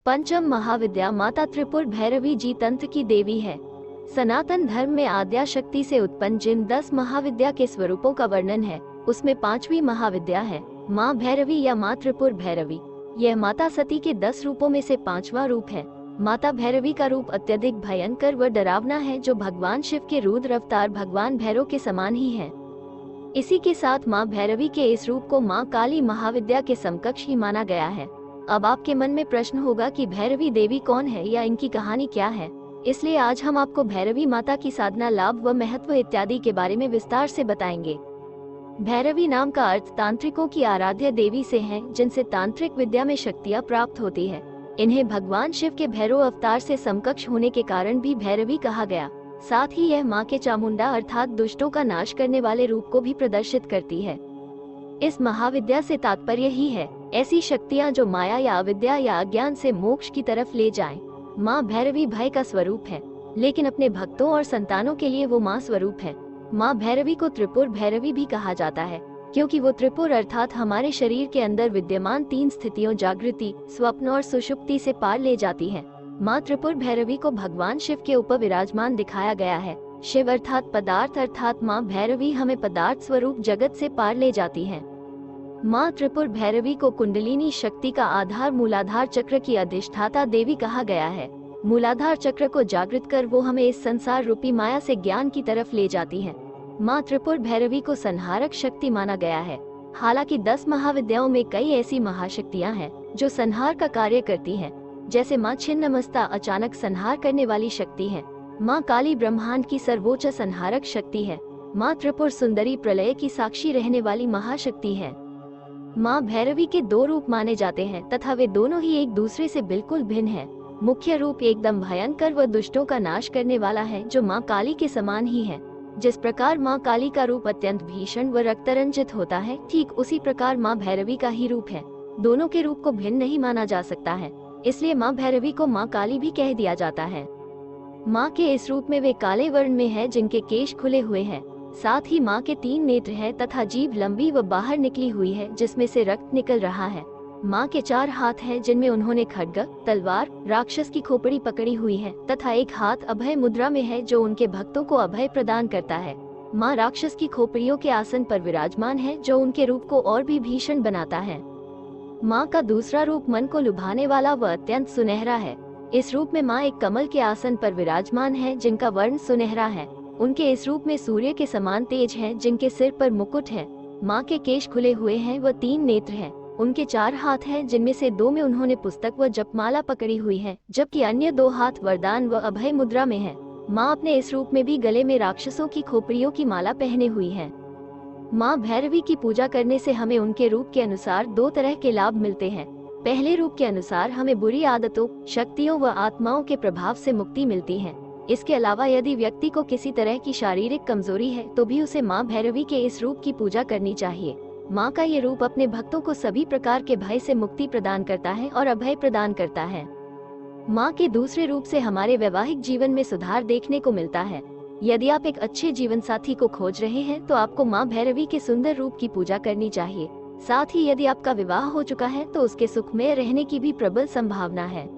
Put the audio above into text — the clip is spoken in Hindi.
पंचम महाविद्या माता त्रिपुर भैरवी जी तंत्र की देवी है। सनातन धर्म में आद्या शक्ति से उत्पन्न जिन 10 महाविद्या के स्वरूपों का वर्णन है, उसमें 5वीं महाविद्या है माँ भैरवी या माँ त्रिपुर भैरवी। यह माता सती के 10 रूपों में से 5वां रूप है। माता भैरवी का रूप अत्यधिक भयंकर व डरावना है, जो भगवान शिव के रुद्र अवतार भगवान भैरव के समान ही है। इसी के साथ माँ भैरवी के इस रूप को माँ काली महाविद्या के समकक्ष ही माना गया है। अब आपके मन में प्रश्न होगा कि भैरवी देवी कौन है या इनकी कहानी क्या है, इसलिए आज हम आपको भैरवी माता की साधना, लाभ व महत्व इत्यादि के बारे में विस्तार से बताएंगे। भैरवी नाम का अर्थ तांत्रिकों की आराध्य देवी से है, जिनसे तांत्रिक विद्या में शक्तियाँ प्राप्त होती है। इन्हें भगवान शिव के भैरव अवतार से समकक्ष होने के कारण भी भैरवी कहा गया। साथ ही यह माँ के चामुंडा अर्थात दुष्टों का नाश करने वाले रूप को भी प्रदर्शित करती है। इस महाविद्या से तात्पर्य ही है ऐसी शक्तियाँ जो माया या अविद्या या अज्ञान से मोक्ष की तरफ ले जाएं। माँ भैरवी भय का स्वरूप है, लेकिन अपने भक्तों और संतानों के लिए वो माँ स्वरूप है। माँ भैरवी को त्रिपुर भैरवी भी कहा जाता है, क्योंकि वो त्रिपुर अर्थात हमारे शरीर के अंदर विद्यमान 3 स्थितियों जागृति, स्वप्न और सुषुप्ति से पार ले जाती है। माँ त्रिपुर भैरवी को भगवान शिव के ऊपर विराजमान दिखाया गया है। शिव अर्थात पदार्थ अर्थात माँ भैरवी हमें पदार्थ स्वरूप जगत से पार ले जाती है। माँ त्रिपुर भैरवी को कुंडलिनी शक्ति का आधार मूलाधार चक्र की अधिष्ठाता देवी कहा गया है। मूलाधार चक्र को जागृत कर वो हमें इस संसार रूपी माया से ज्ञान की तरफ ले जाती है। माँ त्रिपुर भैरवी को संहारक शक्ति माना गया है। हालांकि 10 महाविद्याओं में कई ऐसी महाशक्तियाँ हैं जो संहार का कार्य करती हैं, जैसे माँ छिन्नमस्ता अचानक संहार करने वाली शक्ति है। माँ काली ब्रह्मांड की सर्वोच्च संहारक शक्ति है। माँ त्रिपुर सुंदरी प्रलय की साक्षी रहने वाली महाशक्ति है। माँ भैरवी के 2 रूप माने जाते हैं तथा वे दोनों ही एक दूसरे से बिल्कुल भिन्न हैं। मुख्य रूप एकदम भयंकर व दुष्टों का नाश करने वाला है, जो माँ काली के समान ही है। जिस प्रकार माँ काली का रूप अत्यंत भीषण व रक्तरंजित होता है, ठीक उसी प्रकार माँ भैरवी का ही रूप है। दोनों के रूप को भिन्न नहीं माना जा सकता है, इसलिए माँ भैरवी को माँ काली भी कह दिया जाता है। माँ के इस रूप में वे काले वर्ण में है, जिनके केश खुले हुए हैं। साथ ही माँ के 3 नेत्र हैं तथा जीभ लंबी व बाहर निकली हुई है, जिसमें से रक्त निकल रहा है। माँ के 4 हाथ हैं, जिनमें उन्होंने खड्ग, तलवार, राक्षस की खोपड़ी पकड़ी हुई है तथा एक हाथ अभय मुद्रा में है, जो उनके भक्तों को अभय प्रदान करता है। माँ राक्षस की खोपड़ियों के आसन पर विराजमान है, जो उनके रूप को और भी भीषण बनाता है। माँ का दूसरा रूप मन को लुभाने वाला व अत्यंत सुनहरा है। इस रूप में माँ एक कमल के आसन पर विराजमान है, जिनका वर्ण सुनहरा है। उनके इस रूप में सूर्य के समान तेज है, जिनके सिर पर मुकुट है। माँ के केश खुले हुए हैं व 3 नेत्र हैं। उनके 4 हाथ हैं, जिनमें से 2 में उन्होंने पुस्तक व जपमाला पकड़ी हुई है, जबकि अन्य 2 हाथ वरदान व अभय मुद्रा में है। माँ अपने इस रूप में भी गले में राक्षसों की खोपड़ियों की माला पहने हुई है। माँ भैरवी की पूजा करने से हमें उनके रूप के अनुसार 2 तरह के लाभ मिलते हैं। पहले रूप के अनुसार हमें बुरी आदतों, शक्तियों व आत्माओं के प्रभाव से मुक्ति मिलती है। इसके अलावा यदि व्यक्ति को किसी तरह की शारीरिक कमजोरी है, तो भी उसे माँ भैरवी के इस रूप की पूजा करनी चाहिए। माँ का ये रूप अपने भक्तों को सभी प्रकार के भय से मुक्ति प्रदान करता है और अभय प्रदान करता है। माँ के दूसरे रूप से हमारे वैवाहिक जीवन में सुधार देखने को मिलता है। यदि आप एक अच्छे जीवन साथी को खोज रहे हैं, तो आपको माँ भैरवी के सुंदर रूप की पूजा करनी चाहिए। साथ ही यदि आपका विवाह हो चुका है, तो उसके सुखमय रहने की भी प्रबल संभावना है।